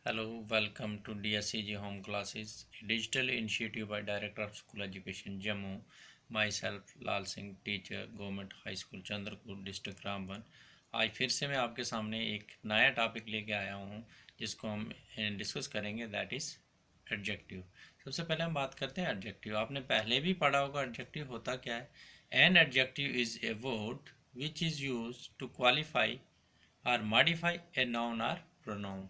Hello, welcome to DSCG Home Classes, a digital initiative by Director of School Education, Jammu. Myself, Lal Singh, teacher, Government High School, Chandrapur, district Ramban. आज फिर से मैं आपके सामने एक नया टॉपिक लेके आया हूँ जिसको हम डिस्कस करेंगे, दैट इज़ एडजेक्टिव। सबसे पहले हम बात करते हैं एडजेक्टिव। आपने पहले भी पढ़ा होगा एडजेक्टिव होता क्या है। An adjective is a word which is use to qualify और मॉडिफाई ए नाउन और प्रोनाउन।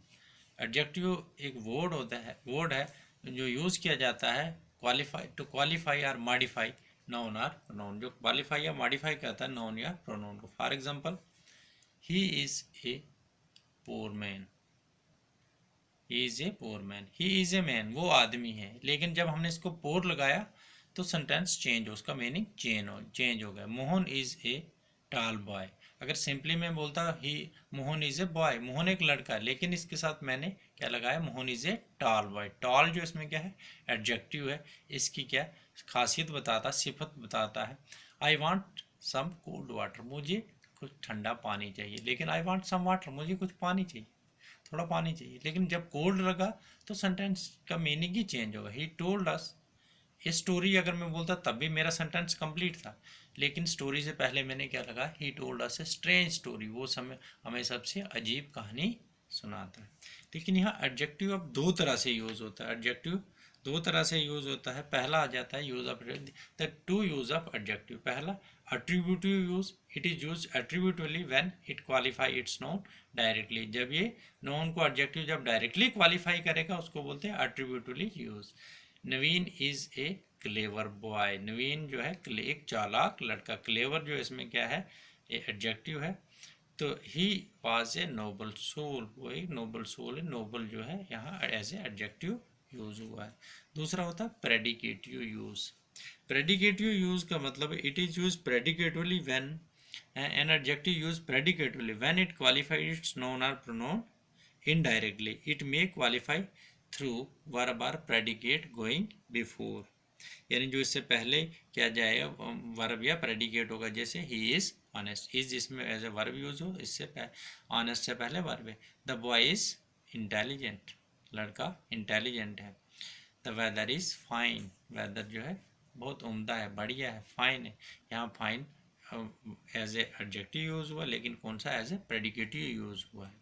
एडजेक्टिव एक वर्ड है जो यूज़ किया जाता है क्वालिफाई और मॉडिफाई नाउन और प्रोनाउन। जो क्वालिफाई या मॉडिफाई करता है नाउन या प्रोनाउन को। For example, he is a poor man. He is a poor man, he is a man, वो आदमी है। लेकिन जब हमने इसको पोर लगाया तो सेंटेंस चेंज हो, उसका मीनिंग चेंज हो गया। मोहन इज़ ए टाल बॉय। अगर सिंपली मैं बोलता ही Mohan is a boy, Mohan एक लड़का है, लेकिन इसके साथ मैंने क्या लगाया, मोहन इज़ ए टाल बॉय। टाल जो इसमें क्या है, एडजेक्टिव है। इसकी क्या खासियत बताता, सिफत बताता है। I want some cold water, मुझे कुछ ठंडा पानी चाहिए। लेकिन आई वॉन्ट सम वाटर, मुझे कुछ पानी चाहिए, थोड़ा पानी चाहिए। लेकिन जब कोल्ड लगा तो सेंटेंस का मीनिंग ही चेंज होगा। ही टोल्ड अस, ये स्टोरी अगर मैं बोलता तब भी मेरा सेंटेंस कंप्लीट था। लेकिन स्टोरी से पहले मैंने क्या लगा, he told us a strange story, वो समय हमें सबसे अजीब कहानी सुनाता है। लेकिन यहाँ एडजेक्टिव अब दो तरह से यूज़ होता है। एडजेक्टिव दो तरह से यूज़ होता है। पहला आ जाता है use of the two use of adjective. पहला attributive use, it is use attributively when it qualify its noun directly. जब ये नाउन को एडजेक्टिव जब डायरेक्टली क्वालिफाई करेगा उसको बोलते हैं attributively use. Naveen is a clever boy, Naveen जो है एक चालाक लड़का। क्लेवर जो इसमें क्या है, ये एडजेक्टिव है। तो he was a noble soul, वो एक नोबल सोल है। नोबल जो है यहाँ एज ए एडजेक्टिव यूज हुआ है। दूसरा होता है प्रेडिकेटिव यूज। प्रेडिकेटिव यूज का मतलब it is use predicatively when an adjective use predicatively when it qualified its noun और pronoun indirectly. It may qualify through verb or predicate going before, यानी जो इससे पहले क्या जाएगा, वर्ब या प्रेडिकेट होगा। जैसे ही इज ऑनेस्ट, इज इसमें एज ए वर्ब यूज हो, इससे ऑनेस्ट से पहले वर्ब है। द बॉय इज इंटेलिजेंट, लड़का इंटेलिजेंट है। The weather is fine, weather जो है बहुत उम्दा है, बढ़िया है, फाइन है। यहाँ फाइन एज ए एडजेक्टिव यूज हुआ, लेकिन कौन सा, एज ए प्रेडिकेटिव यूज हुआ है।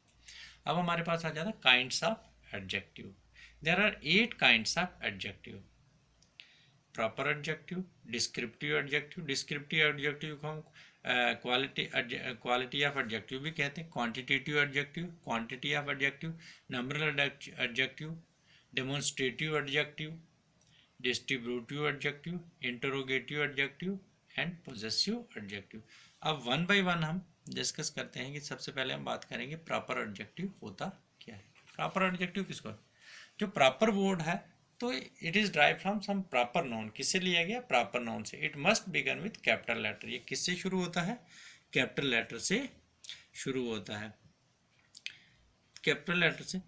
अब हमारे पास आ जाता है kinds of adjective. There are 8 kinds of adjective. Proper adjective, descriptive adjective, descriptive adjective को हम क्वालिटी ऑफ एडजेक्टिव भी कहते हैं। Quantitative adjective, quantity of adjective, numeral adjective, demonstrative adjective, distributive adjective, interrogative adjective and possessive adjective. अब one by one हम discuss करते हैं कि सबसे पहले हम बात करेंगे प्रॉपर एडजेक्टिव होता क्या है। प्रॉपर एडजेक्टिव किसको, जो प्रॉपर वर्ड है तो it is drive from some proper noun. किससे लिया गया, प्रॉपर नाउन से। It must begin with capital letter, ये किससे शुरू होता है, कैपिटल लेटर से शुरू होता है। कैपिटल लेटर से।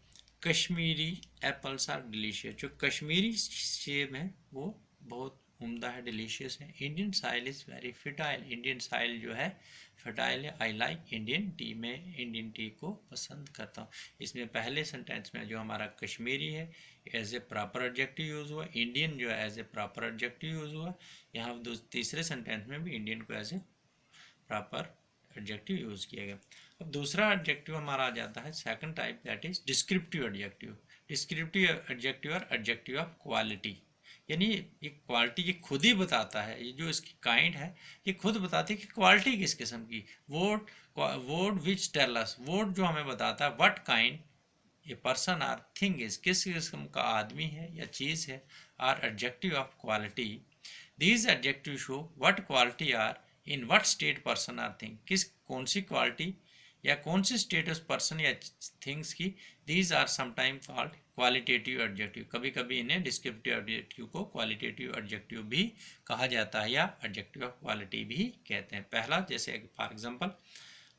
कश्मीरी एप्पल्स आर डिलीशियस, जो कश्मीरी सेब है वो बहुत उम्दा है, डिलीशियस है। Indian soil is very fertile, Indian soil जो है फर्टाइल है। आई लाइक इंडियन टी, मैं इंडियन टी को पसंद करता हूँ। इसमें पहले सेंटेंस में जो हमारा कश्मीरी है as a proper adjective use हुआ, इंडियन जो है as a proper adjective use हुआ। यहाँ तीसरे सेंटेंस में भी इंडियन को as a proper adjective use किया गया। अब दूसरा एडजेक्टिव हमारा आ जाता है second type, that is descriptive adjective. Descriptive adjective और एडजेक्टिव ऑफ क्वालिटी, यानी ये क्वालिटी ये खुद ही बताता है। ये जो इसकी काइंड है ये खुद बताती है कि क्वालिटी किस किस्म की। Word which tell us, word जो हमें बताता है what kind a person or thing is, किस किस्म का आदमी है या चीज़ है। Or adjective of quality, these adjective show what quality are in what state person or thing, किस कौन सी क्वालिटी या कौन सी स्टेटस पर्सन या थिंग्स की। These are sometime called qualitative adjective, कभी कभी इन्हें डिस्क्रिप्टिव एडजेक्टिव को क्वालिटेटिव एडजेक्टिव भी कहा जाता है या एडजेक्टिव ऑफ क्वालिटी भी कहते हैं। पहला जैसे for example,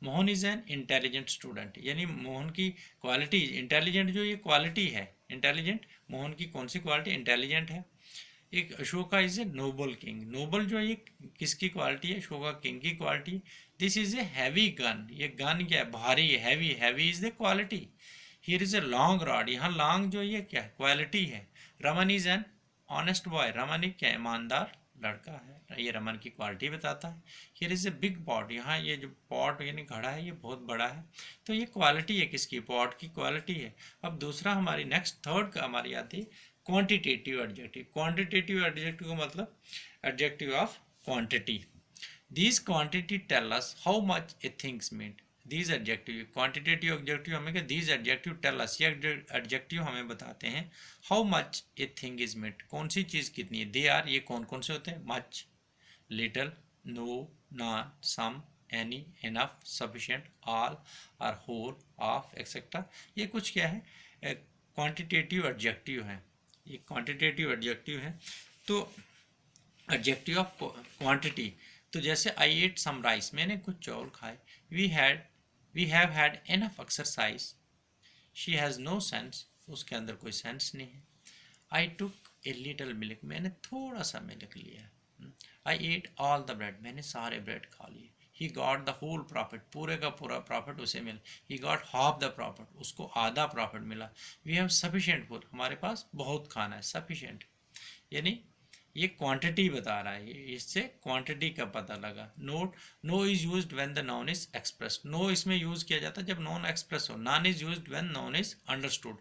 Mohan is an intelligent student, यानी मोहन की क्वालिटी इंटेलिजेंट, जो ये क्वालिटी है इंटेलिजेंट, मोहन की कौन सी क्वालिटी, इंटेलिजेंट है। एक Ashoka is a noble king, noble जो है ये किसकी क्वालिटी है, अशोका किंग की quality. This is a heavy gun, ये गन क्या है, भारी, heavy, heavy is the quality. Here is a long rod, यहाँ लॉन्ग जो ये क्या है, क्वालिटी है। Raman is an honest boy, Raman एक क्या ईमानदार लड़का है, ये रमन की क्वालिटी बताता है। Here is a big pot, यहाँ ये जो पॉट यानी घड़ा है ये बहुत बड़ा है, तो ये क्वालिटी है किसकी, पॉट की क्वालिटी है। अब दूसरा हमारी नेक्स्ट थर्ड का हमारी आती है क्वांटिटेटिव एडजेक्टिव। क्वांटिटेटिव एडजेक्टिव का मतलब adjective of quantity. These quantity tell us how much a things meant. These adjective quantitative adjective हमें क्या, these adjective tell us, ये adjective हमें बताते हैं how much a thing is meant, कौन सी चीज़ कितनी है। They are, ये कौन कौन से होते हैं, much, little, no, none, some, any, enough, sufficient, all, or whole, of, etc. ये कुछ क्या है, क्वांटिटेटिव एडजेक्टिव है, ये क्वांटिटेटिव एडजेक्टिव है। तो एडजेक्टिव ऑफ क्वांटिटी, तो जैसे आई एट सम राइस, मैंने कुछ चावल खाए। We have had enough exercise, she has no sense, उसके अंदर कोई सेंस नहीं है। आई टुक ए लिटल मिल्क, मैंने थोड़ा सा मिल्क लिया। I ate all the bread, मैंने सारे ब्रेड खा लिए। He got the whole profit, पूरे का पूरा प्रॉफिट उसे मिला। He got half the profit, उसको आधा प्रॉफिट मिला। वी हैव सफिशिएंट फूड, हमारे पास बहुत खाना है, सफिशिएंट, यानी ये क्वांटिटी बता रहा है, इससे क्वांटिटी का पता लगा। Note, no is used when the noun is express, no इसमें यूज किया जाता है जब नाउन एक्सप्रेस हो। None is used when noun is understood.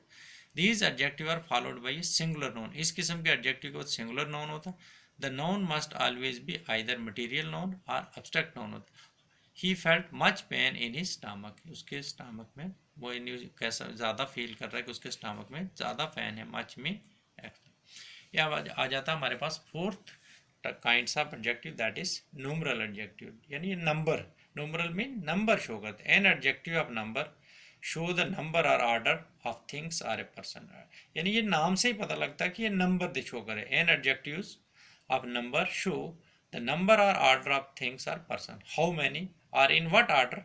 These adjective are followed by a singular noun, इस किस्म के एडजेक्टिव के बाद सिंगुलर नाउन होता है। The noun must always be either material noun और एब्स्ट्रैक्ट नाउन होता है। He felt much pain in his stomach, उसके स्टमक में वो कैसा ज़्यादा फील कर रहा है कि उसके स्टमक में ज़्यादा पेन है, मच में। या आ जाता है हमारे पास fourth kinds of adjective, that is numeral adjective, यानी number. Numeral mean number show करते हैं। An adjective of number show the number or order of things or a person, यानी ये नाम से ही पता लगता है कि ये नंबर शो करे। An adjectives of number show the number or order of things or person, how many or in what order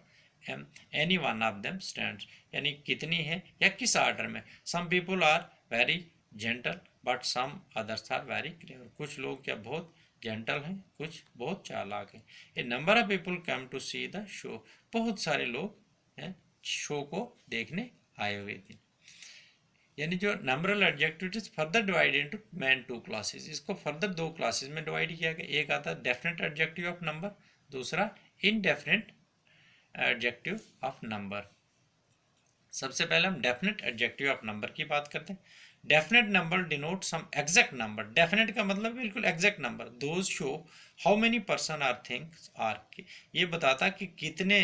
any one of them stands, यानी कितनी है या किस ऑर्डर में। Some people are very gentle but some others are very clever, कुछ लोग क्या बहुत जेंटल हैं, कुछ बहुत चालाक हैं। A number of people come to see the show, बहुत सारे लोग हैं शो को देखने आए हुए थे। यानी जो numeral adjective is further divide into main two classes, इसको फर्दर दो क्लासेस में डिवाइड किया गया। एक आता है डेफिनेट एडजेक्टिव ऑफ नंबर, दूसरा इनडेफिनेट एडजेक्टिव ऑफ नंबर। सबसे पहले हम डेफिनेट एडजेक्टिव ऑफ नंबर की बात करते हैं। Definite number denote some exact number, definite का मतलब बिल्कुल exact number. Those show how many person or things are, ये बताता कि कितने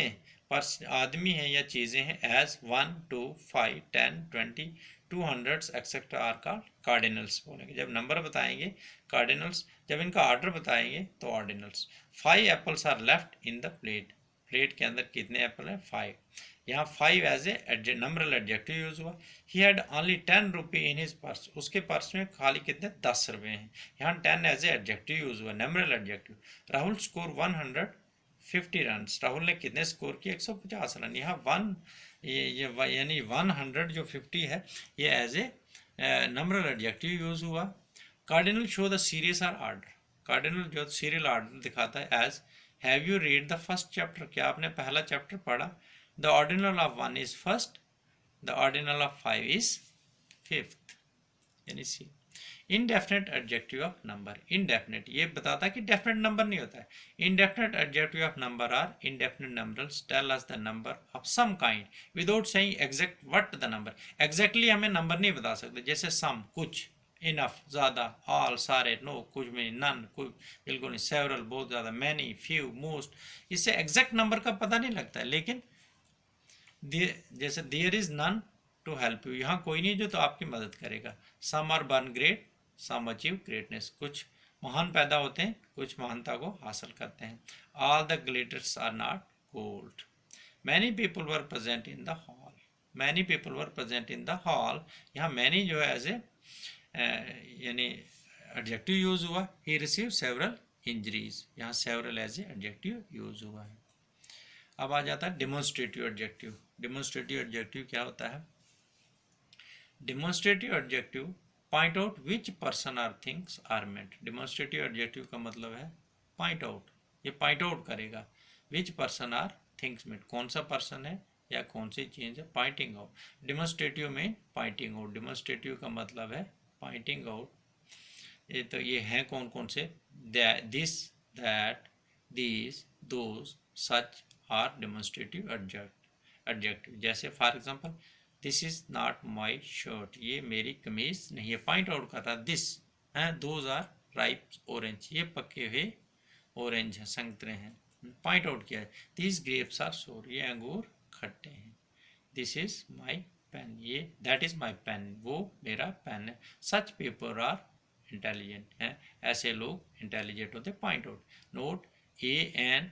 आदमी हैं या चीज़ें हैं। एज 1 2 5 10 20 200 एक्सेट्रा आर का कार्डिनल्स बोलेंगे जब नंबर बताएंगे, कार्डिनल्स जब इनका ऑर्डर बताएंगे तो ordinals. 5 apples are left in the plate, plate के अंदर कितने एप्पल हैं, 5। यहाँ 5 as a numeral adjective use हुआ। He had only 10 rupee in his purse, उसके पर्स में खाली कितने 10 रुपये हैं। यहाँ 10 एज ए एडजेक्टिव यूज हुआ, numeral adjective. Rahul score 150 run, Rahul ने कितने स्कोर किए, 150 रन। यहाँ 1 ये यानी 100 जो 50 है ये as a numeral adjective use हुआ। Cardinal show the serious or order, cardinal जो सीरियल ऑर्डर दिखाता है। As have you read the first chapter, क्या आपने पहला चैप्टर पढ़ा। The ordinal of 1 is first, the ordinal of 5 is fifth, यानी सी। Indefinite adjective of number, indefinite ये बताता है कि definite number नहीं होता है। Indefinite adjective of number are indefinite numerals tell us the number of some kind without saying exact what the number, exactly हमें number नहीं बता सकते। जैसे some कुछ, enough ज़्यादा, all सारे, no कुछ भी नहीं, none कोई बिल्कुल नहीं, several बहुत ज़्यादा, many few most, इससे exact number का पता नहीं लगता है। लेकिन जैसे there is none to help you, यहाँ कोई नहीं जो तो आपकी मदद करेगा। Some are born great, some achieve greatness, कुछ महान पैदा होते हैं, कुछ महानता को हासिल करते हैं। All the glitters are not gold. Many people were present in the hall, many people were present in the hall, यहाँ मैनी जो है एज ए यानी एडजेक्टिव यूज हुआ। ही रिसीव सेवरल इंजरीज, यहाँ सेवरल एज ए adjective use हुआ है। अब आ जाता है डिमोन्स्ट्रेटिव एडजेक्टिव। डिमोन्स्ट्रेटिव एडजेक्टिव क्या होता है। Demonstrative adjective point out which person or things are meant, demonstrative adjective का मतलब है पॉइंट आउट, ये पॉइंट आउट करेगा which person or things meant, कौन सा पर्सन है या कौन सी चीज़ है? Pointing out. डेमोन्स्ट्रेटिव में पॉइंटिंग आउट, डेमोन्स्ट्रेटिव का मतलब है पॉइंटिंग आउट। ये तो ये हैं कौन कौन से? This, that, these, those, such are demonstrative adjective. जैसे for example, this is not my shirt, ये मेरी कमीज नहीं है। पॉइंट आउट कर रहा दिस है। दोज आर राइप ऑरेंज, ये पके हुए ऑरेंज हैं, संतरे हैं। पॉइंट आउट किया है। दिस ग्रेप्स आर सोर, ये अंगूर खट्टे हैं। दिस इज माई पेन, ये दैट इज माई पेन, वो मेरा पेन है। सच पीपल आर इंटेलिजेंट है, ऐसे लोग इंटेलिजेंट होते। Point out. Note, a and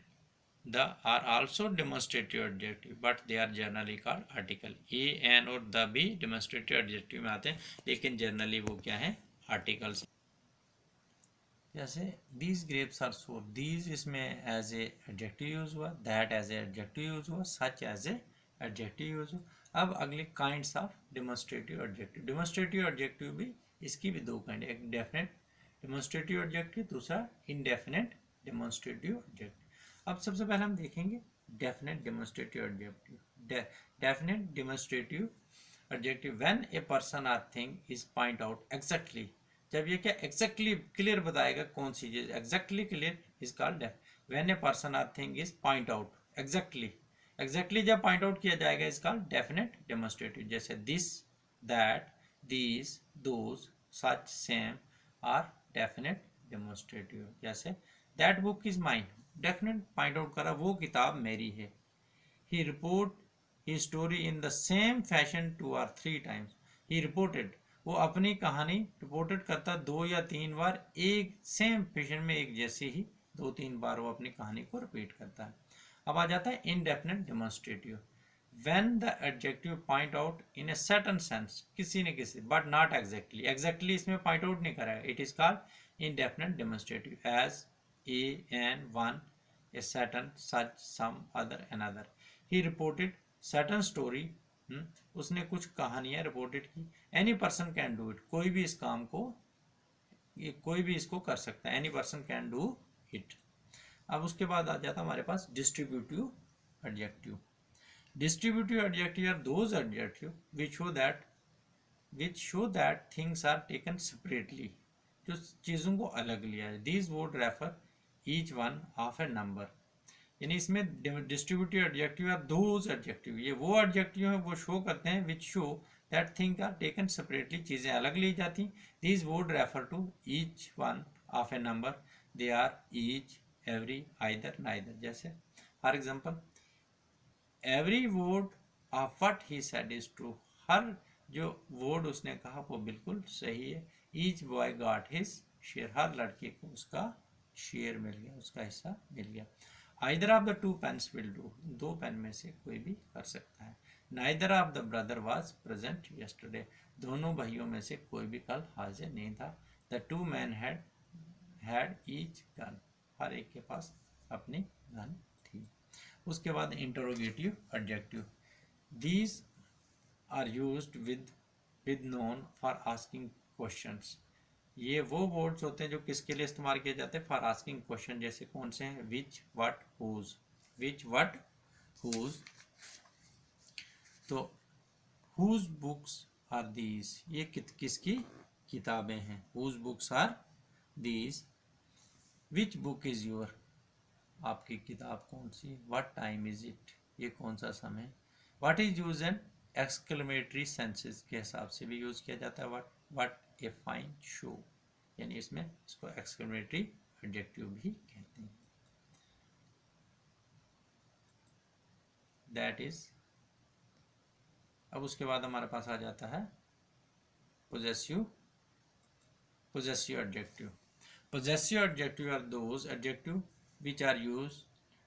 the are also demonstrative adjective but they are generally called article. A an और the भी डेमोन्स्ट्रेटिव एडजेक्टिव में आते हैं, लेकिन जनरली वो क्या है? आर्टिकल्स। जैसे these grapes are sour, these इसमें एज ए एडजेक्टिव यूज हुआ, that as A adjective use हुआ, सच एज ए एडजेक्टिव यूज हुआ। अब अगले kinds of demonstrative adjective. Demonstrative adjective भी, इसकी भी दो काइंड है, एक डेफिनेट डेमोन्स्ट्रेटिव एडजेक्टिव, दूसरा इनडेफिनेट डेमोन्स्ट्रेटिव एडजेक्टिव। अब सबसे पहले हम देखेंगे definite demonstrative adjective. Definite demonstrative adjective, when a person or thing is point out exactly, जब ये क्या एग्जैक्टली क्लियर बताएगा कौन सी चीज exactly clear is called definite. When a person or thing is point out exactly, exactly जब point out किया जाएगा इज कॉल्ड डेफिनेट डेमोन्स्ट्रेटिव। जैसे this, that, these, those, such, same are definite demonstrative. जैसे that book is mine, definite point out करा वो किताब मेरी है। He report he story in the same fashion 2 or 3 times। He reported, वो अपनी कहानी रिपोर्टेड करता 2 या 3 बार, एक सेम फैशन में, एक जैसे ही 2-3 बार वो अपनी कहानी को रिपीट करता है। अब आ जाता है indefinite demonstrative, when the adjective point out in a certain sense, किसी न किसी, बट नॉट एग्जैक्टली, एग्जैक्टली इसमें पॉइंट आउट नहीं करेगा, it is called indefinite demonstrative. As, a, an, one, a certain, such, some, other, another. He reported certain story, उसने कुछ कहानियां reported की। Any person can do it, कोई भी इस काम को, ये कोई भी इसको कर सकता है, any person can do it. अब उसके बाद आ जाता है हमारे पास distributive adjective. Distributive adjective are those adjective which show that things are taken separately, जो चीज़ों को अलग लिया है। these would refer each one of a number, यानी इसमें डिस्ट्रीब्यूटिव एडजेक्टिव या दोज एडजेक्टिव, ये वो एडजेक्टिव हैं वो शो करते हैं which show that thing are taken separately, चीज़ें अलग ली जाती। These would refer to each one of a number, they are each, every, either, neither. जैसे for example, every word of what he said is true, हर जो word उसने कहा वो बिल्कुल सही है। Each boy got his share, हर लड़के को उसका शेयर मिल गया, उसका हिस्सा मिल गया। Either of the two pens will do, दो पेन में से कोई भी कर सकता है। Neither of the brother was present yesterday, दोनों भाइयों में से कोई भी कल हाजिर नहीं था। The two man had each gun, हर एक के पास अपनी गन थी। उसके बाद interrogative adjective, these are used with noun for asking questions, ये वो वर्ड्स होते हैं जो किसके लिए इस्तेमाल किए जाते हैं? For asking question. जैसे कौन से हैं? Which, what, whose, which, what, whose. तो हुज बुक्स आर दीज, ये किसकी किताबें हैं? Whose books are these. Which book is your, आपकी किताब कौन सी? व्हाट टाइम इज इट, ये कौन सा समय? What is use and exclamatory sentences के हिसाब से भी यूज किया जाता है व्हाट ए फाइन शो, यानी इसमें इसको एक्सक्लेमेटरी एडजेक्टिव भी कहते हैं। That is. अब उसके बाद हमारे पास आ जाता है possessive adjective. Possessive adjective are those adjective which are use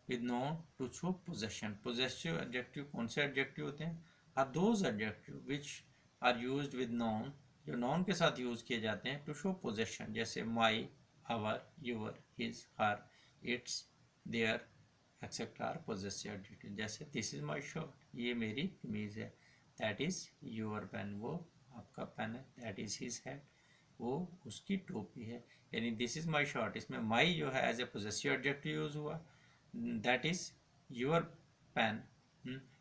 with noun to show possession. Possessive adjective कौन से एडजेक्टिव होते हैं? Are those adjective which are used with noun, जो नॉन के साथ यूज किए जाते हैं टू शो पोजेशन। जैसे my, our, your, his, her, its, their, etcetera are possessive adjective. जैसे दिस इज माई शर्ट, ये मेरी कमीज है। दैट इज योर पेन, वो आपका पेन है। दैट इज हिज हैट, वो उसकी टोपी है। यानी दिस इज माई शर्ट, इसमें माई जो है as a possessive adjective use हुआ। That is your pen,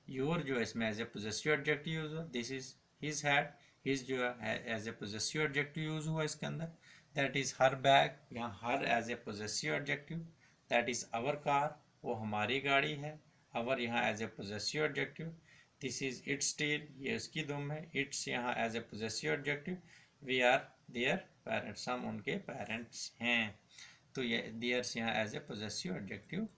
your जो है इसमें as a possessive adjective use हुआ, this is his head, his जो है as a possessive adjective use हुआ इसके अंदर, दैट इज हर बैग, यहाँ her as a possessive adjective, that is our car, वो हमारी गाड़ी है, आवर यहाँ as a possessive adjective, this is its tail, ये उसकी दुम है, इट्स यहाँ as a possessive adjective, we are their parents, हम उनके पेरेंट्स हैं, तो ये देयर्स यहाँ एज ए पोजेसिव एडजेक्टिव।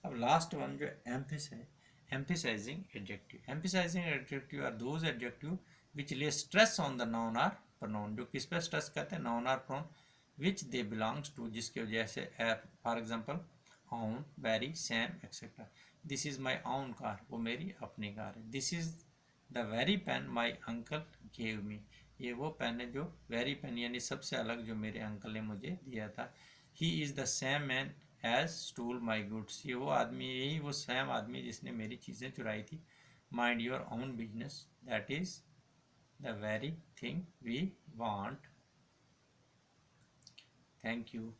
अब लास्ट वन जो एम्फिस है, emphasizing adjective, emphasizing adjective are those adjective which lay stress on the noun or pronoun, जो किस पे स्ट्रेस करते हैं, noun or pronoun which they belongs to, जिसकी वजह से for example own, very, same, etc. this is my own car, वो मेरी अपनी कार है, this is the very pen my uncle gave me, ये वो पेन है जो वेरी पेन यानी सबसे अलग जो मेरे अंकल ने मुझे दिया था, he is the same man as stole my goods, ये वो आदमी, यही वो सेम आदमी जिसने मेरी चीज़ें चुराई थी, mind your own business, that is the very thing we want. Thank you.